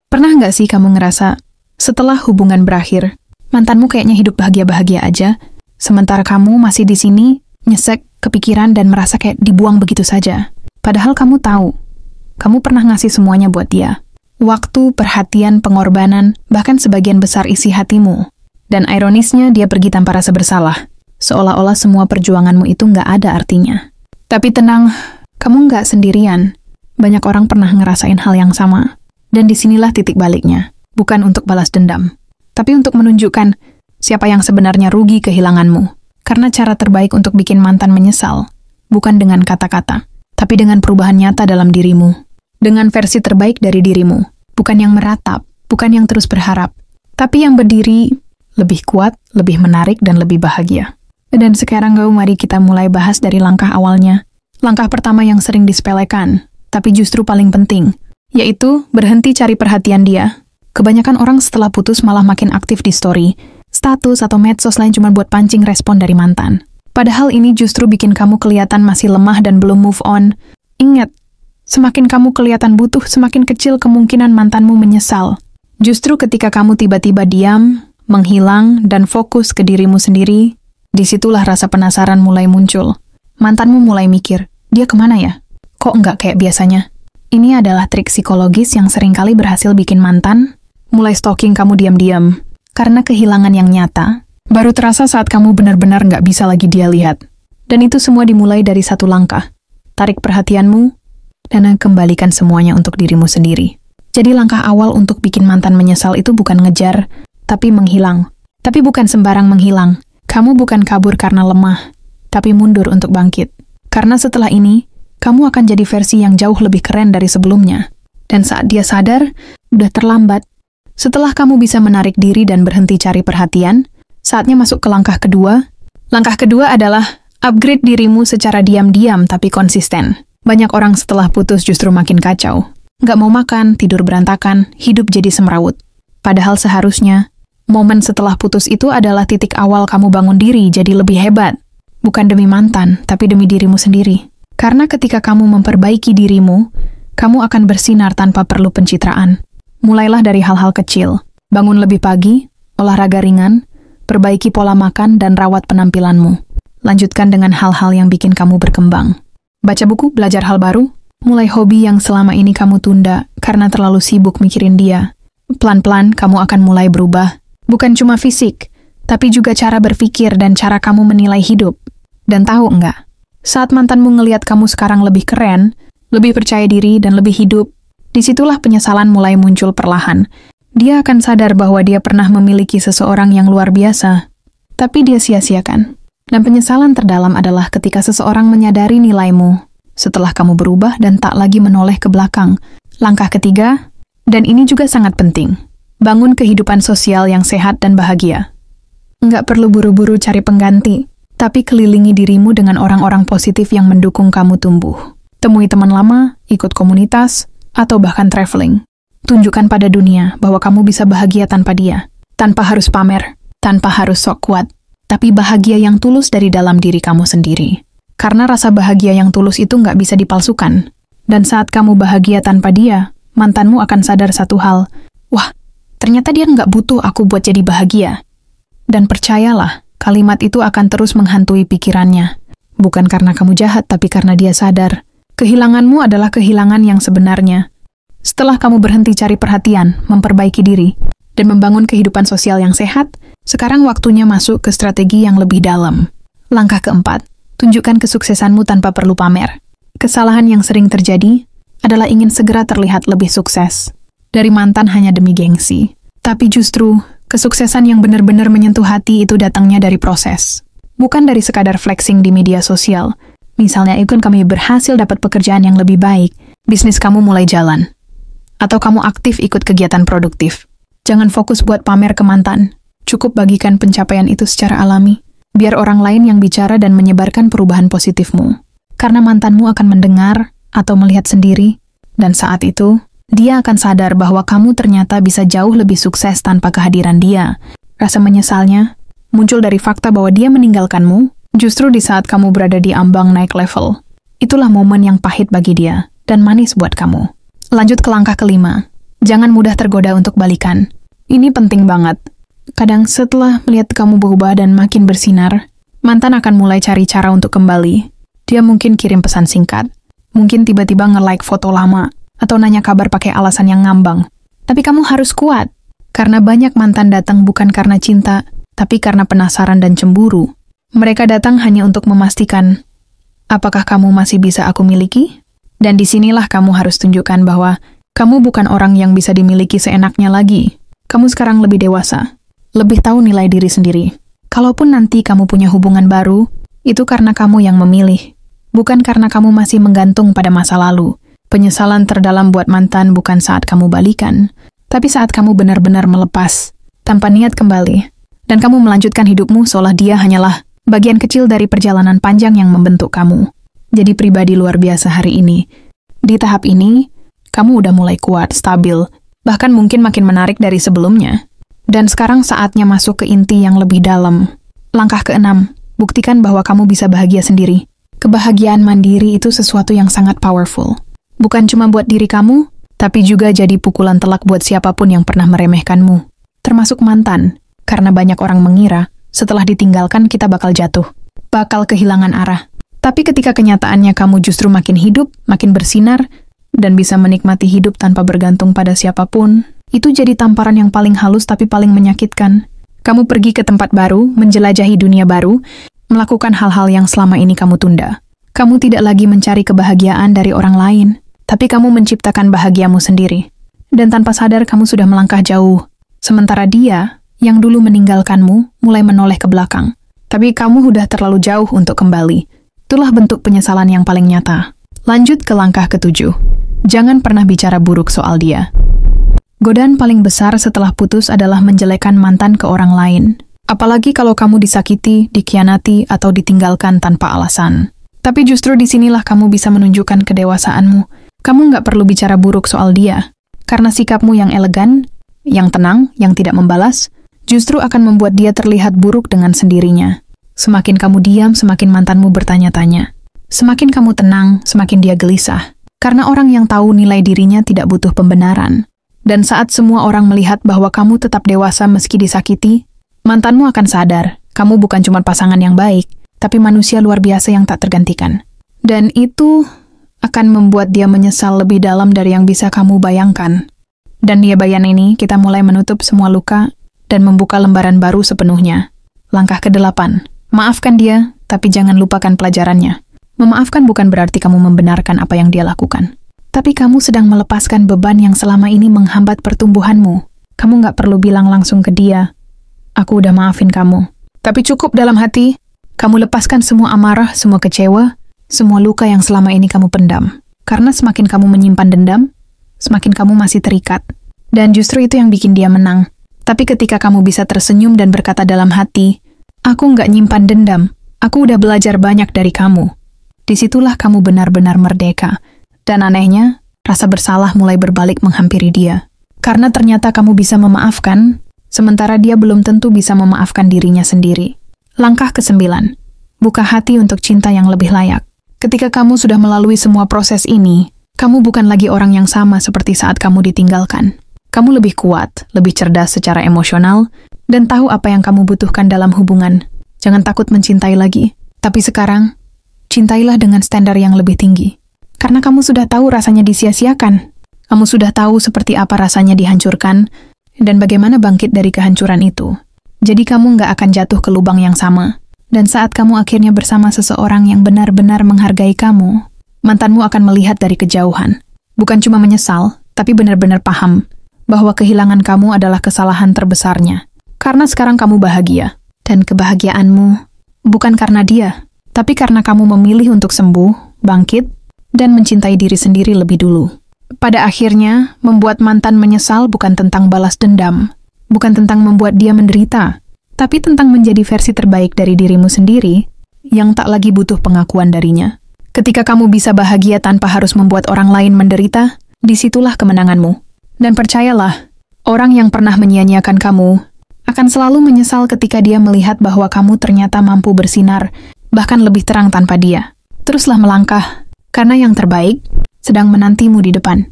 Pernah nggak sih kamu ngerasa, setelah hubungan berakhir, mantanmu kayaknya hidup bahagia-bahagia aja, sementara kamu masih di sini, nyesek, kepikiran, dan merasa kayak dibuang begitu saja. Padahal kamu tahu, kamu pernah ngasih semuanya buat dia. Waktu, perhatian, pengorbanan, bahkan sebagian besar isi hatimu. Dan ironisnya, dia pergi tanpa rasa bersalah. Seolah-olah semua perjuanganmu itu nggak ada artinya. Tapi tenang, kamu nggak sendirian. Banyak orang pernah ngerasain hal yang sama. Dan disinilah titik baliknya. Bukan untuk balas dendam, tapi untuk menunjukkan siapa yang sebenarnya rugi kehilanganmu. Karena cara terbaik untuk bikin mantan menyesal, bukan dengan kata-kata, tapi dengan perubahan nyata dalam dirimu. Dengan versi terbaik dari dirimu. Bukan yang meratap, bukan yang terus berharap, tapi yang berdiri lebih kuat, lebih menarik, dan lebih bahagia. Dan sekarang mari kita mulai bahas dari langkah awalnya. Langkah pertama yang sering disepelekan, tapi justru paling penting, yaitu berhenti cari perhatian dia. Kebanyakan orang setelah putus malah makin aktif di story, status, atau medsos lain cuma buat pancing respon dari mantan. Padahal ini justru bikin kamu kelihatan masih lemah dan belum move on. Ingat, semakin kamu kelihatan butuh, semakin kecil kemungkinan mantanmu menyesal. Justru ketika kamu tiba-tiba diam, menghilang, dan fokus ke dirimu sendiri, disitulah rasa penasaran mulai muncul. Mantanmu mulai mikir, dia kemana ya? Kok nggak kayak biasanya? Ini adalah trik psikologis yang seringkali berhasil bikin mantan mulai stalking kamu diam-diam. Karena kehilangan yang nyata baru terasa saat kamu benar-benar nggak bisa lagi dia lihat. Dan itu semua dimulai dari satu langkah. Tarik perhatianmu dan kembalikan semuanya untuk dirimu sendiri. Jadi langkah awal untuk bikin mantan menyesal itu bukan ngejar, tapi menghilang. Tapi bukan sembarang menghilang. Kamu bukan kabur karena lemah, tapi mundur untuk bangkit. Karena setelah ini, kamu akan jadi versi yang jauh lebih keren dari sebelumnya. Dan saat dia sadar, udah terlambat. Setelah kamu bisa menarik diri dan berhenti cari perhatian, saatnya masuk ke langkah kedua. Langkah kedua adalah upgrade dirimu secara diam-diam tapi konsisten. Banyak orang setelah putus justru makin kacau. Nggak mau makan, tidur berantakan, hidup jadi semrawut. Padahal seharusnya, momen setelah putus itu adalah titik awal kamu bangun diri jadi lebih hebat. Bukan demi mantan, tapi demi dirimu sendiri. Karena ketika kamu memperbaiki dirimu, kamu akan bersinar tanpa perlu pencitraan. Mulailah dari hal-hal kecil. Bangun lebih pagi, olahraga ringan, perbaiki pola makan, dan rawat penampilanmu. Lanjutkan dengan hal-hal yang bikin kamu berkembang. Baca buku, belajar hal baru, mulai hobi yang selama ini kamu tunda karena terlalu sibuk mikirin dia. Pelan-pelan kamu akan mulai berubah. Bukan cuma fisik, tapi juga cara berpikir dan cara kamu menilai hidup. Dan tahu enggak? Saat mantanmu ngelihat kamu sekarang lebih keren, lebih percaya diri, dan lebih hidup, disitulah penyesalan mulai muncul perlahan. Dia akan sadar bahwa dia pernah memiliki seseorang yang luar biasa, tapi dia sia-siakan. Dan penyesalan terdalam adalah ketika seseorang menyadari nilaimu, setelah kamu berubah dan tak lagi menoleh ke belakang. Langkah ketiga, dan ini juga sangat penting, bangun kehidupan sosial yang sehat dan bahagia. Nggak perlu buru-buru cari pengganti, tapi kelilingi dirimu dengan orang-orang positif yang mendukung kamu tumbuh. Temui teman lama, ikut komunitas, atau bahkan traveling. Tunjukkan pada dunia bahwa kamu bisa bahagia tanpa dia, tanpa harus pamer, tanpa harus sok kuat, tapi bahagia yang tulus dari dalam diri kamu sendiri. Karena rasa bahagia yang tulus itu nggak bisa dipalsukan. Dan saat kamu bahagia tanpa dia, mantanmu akan sadar satu hal, wah, ternyata dia nggak butuh aku buat jadi bahagia. Dan percayalah, kalimat itu akan terus menghantui pikirannya. Bukan karena kamu jahat, tapi karena dia sadar. Kehilanganmu adalah kehilangan yang sebenarnya. Setelah kamu berhenti cari perhatian, memperbaiki diri, dan membangun kehidupan sosial yang sehat, sekarang waktunya masuk ke strategi yang lebih dalam. Langkah keempat, tunjukkan kesuksesanmu tanpa perlu pamer. Kesalahan yang sering terjadi adalah ingin segera terlihat lebih sukses. Dari mantan hanya demi gengsi. Tapi justru, kesuksesan yang benar-benar menyentuh hati itu datangnya dari proses. Bukan dari sekadar flexing di media sosial. Misalnya itu kami berhasil dapat pekerjaan yang lebih baik, bisnis kamu mulai jalan. Atau kamu aktif ikut kegiatan produktif. Jangan fokus buat pamer ke mantan. Cukup bagikan pencapaian itu secara alami. Biar orang lain yang bicara dan menyebarkan perubahan positifmu. Karena mantanmu akan mendengar atau melihat sendiri. Dan saat itu, dia akan sadar bahwa kamu ternyata bisa jauh lebih sukses tanpa kehadiran dia. Rasa menyesalnya muncul dari fakta bahwa dia meninggalkanmu justru di saat kamu berada di ambang naik level. Itulah momen yang pahit bagi dia dan manis buat kamu. Lanjut ke langkah kelima. Jangan mudah tergoda untuk balikan. Ini penting banget. Kadang setelah melihat kamu berubah dan makin bersinar, mantan akan mulai cari cara untuk kembali. Dia mungkin kirim pesan singkat, mungkin tiba-tiba nge-like foto lama, atau nanya kabar pakai alasan yang ngambang. Tapi kamu harus kuat, karena banyak mantan datang bukan karena cinta, tapi karena penasaran dan cemburu. Mereka datang hanya untuk memastikan, apakah kamu masih bisa aku miliki? Dan disinilah kamu harus tunjukkan bahwa kamu bukan orang yang bisa dimiliki seenaknya lagi. Kamu sekarang lebih dewasa, lebih tahu nilai diri sendiri. Kalaupun nanti kamu punya hubungan baru, itu karena kamu yang memilih. Bukan karena kamu masih menggantung pada masa lalu. Penyesalan terdalam buat mantan bukan saat kamu balikan, tapi saat kamu benar-benar melepas, tanpa niat kembali. Dan kamu melanjutkan hidupmu seolah dia hanyalah bagian kecil dari perjalanan panjang yang membentuk kamu. Jadi pribadi luar biasa hari ini. Di tahap ini, kamu udah mulai kuat, stabil, bahkan mungkin makin menarik dari sebelumnya. Dan sekarang saatnya masuk ke inti yang lebih dalam. Langkah ke-6, buktikan bahwa kamu bisa bahagia sendiri. Kebahagiaan mandiri itu sesuatu yang sangat powerful. Bukan cuma buat diri kamu, tapi juga jadi pukulan telak buat siapapun yang pernah meremehkanmu. Termasuk mantan, karena banyak orang mengira, setelah ditinggalkan kita bakal jatuh. Bakal kehilangan arah. Tapi ketika kenyataannya kamu justru makin hidup, makin bersinar, dan bisa menikmati hidup tanpa bergantung pada siapapun, itu jadi tamparan yang paling halus tapi paling menyakitkan. Kamu pergi ke tempat baru, menjelajahi dunia baru, melakukan hal-hal yang selama ini kamu tunda. Kamu tidak lagi mencari kebahagiaan dari orang lain, tapi kamu menciptakan bahagiamu sendiri. Dan tanpa sadar kamu sudah melangkah jauh. Sementara dia, yang dulu meninggalkanmu, mulai menoleh ke belakang. Tapi kamu udah terlalu jauh untuk kembali. Itulah bentuk penyesalan yang paling nyata. Lanjut ke langkah ke-7. Jangan pernah bicara buruk soal dia. Godaan paling besar setelah putus adalah menjelekkan mantan ke orang lain. Apalagi kalau kamu disakiti, dikhianati, atau ditinggalkan tanpa alasan. Tapi justru disinilah kamu bisa menunjukkan kedewasaanmu. Kamu nggak perlu bicara buruk soal dia. Karena sikapmu yang elegan, yang tenang, yang tidak membalas, justru akan membuat dia terlihat buruk dengan sendirinya. Semakin kamu diam, semakin mantanmu bertanya-tanya. Semakin kamu tenang, semakin dia gelisah. Karena orang yang tahu nilai dirinya tidak butuh pembenaran. Dan saat semua orang melihat bahwa kamu tetap dewasa meski disakiti, mantanmu akan sadar, kamu bukan cuma pasangan yang baik, tapi manusia luar biasa yang tak tergantikan. Dan itu akan membuat dia menyesal lebih dalam dari yang bisa kamu bayangkan. Dan di bayan ini, kita mulai menutup semua luka dan membuka lembaran baru sepenuhnya. Langkah ke-8, maafkan dia, tapi jangan lupakan pelajarannya. Memaafkan bukan berarti kamu membenarkan apa yang dia lakukan. Tapi kamu sedang melepaskan beban yang selama ini menghambat pertumbuhanmu. Kamu nggak perlu bilang langsung ke dia, aku udah maafin kamu. Tapi cukup dalam hati, kamu lepaskan semua amarah, semua kecewa, semua luka yang selama ini kamu pendam. Karena semakin kamu menyimpan dendam, semakin kamu masih terikat. Dan justru itu yang bikin dia menang. Tapi ketika kamu bisa tersenyum dan berkata dalam hati, aku nggak nyimpan dendam, aku udah belajar banyak dari kamu. Disitulah kamu benar-benar merdeka. Dan anehnya, rasa bersalah mulai berbalik menghampiri dia. Karena ternyata kamu bisa memaafkan, sementara dia belum tentu bisa memaafkan dirinya sendiri. Langkah ke-9. Buka hati untuk cinta yang lebih layak. Ketika kamu sudah melalui semua proses ini, kamu bukan lagi orang yang sama seperti saat kamu ditinggalkan. Kamu lebih kuat, lebih cerdas secara emosional, dan tahu apa yang kamu butuhkan dalam hubungan. Jangan takut mencintai lagi. Tapi sekarang, cintailah dengan standar yang lebih tinggi. Karena kamu sudah tahu rasanya disia-siakan. Kamu sudah tahu seperti apa rasanya dihancurkan, dan bagaimana bangkit dari kehancuran itu. Jadi kamu nggak akan jatuh ke lubang yang sama. Dan saat kamu akhirnya bersama seseorang yang benar-benar menghargai kamu, mantanmu akan melihat dari kejauhan. Bukan cuma menyesal, tapi benar-benar paham bahwa kehilangan kamu adalah kesalahan terbesarnya. Karena sekarang kamu bahagia. Dan kebahagiaanmu bukan karena dia, tapi karena kamu memilih untuk sembuh, bangkit, dan mencintai diri sendiri lebih dulu. Pada akhirnya, membuat mantan menyesal bukan tentang balas dendam, bukan tentang membuat dia menderita, tapi tentang menjadi versi terbaik dari dirimu sendiri yang tak lagi butuh pengakuan darinya. Ketika kamu bisa bahagia tanpa harus membuat orang lain menderita, disitulah kemenanganmu. Dan percayalah, orang yang pernah menyia-nyiakan kamu akan selalu menyesal ketika dia melihat bahwa kamu ternyata mampu bersinar, bahkan lebih terang tanpa dia. Teruslah melangkah, karena yang terbaik sedang menantimu di depan.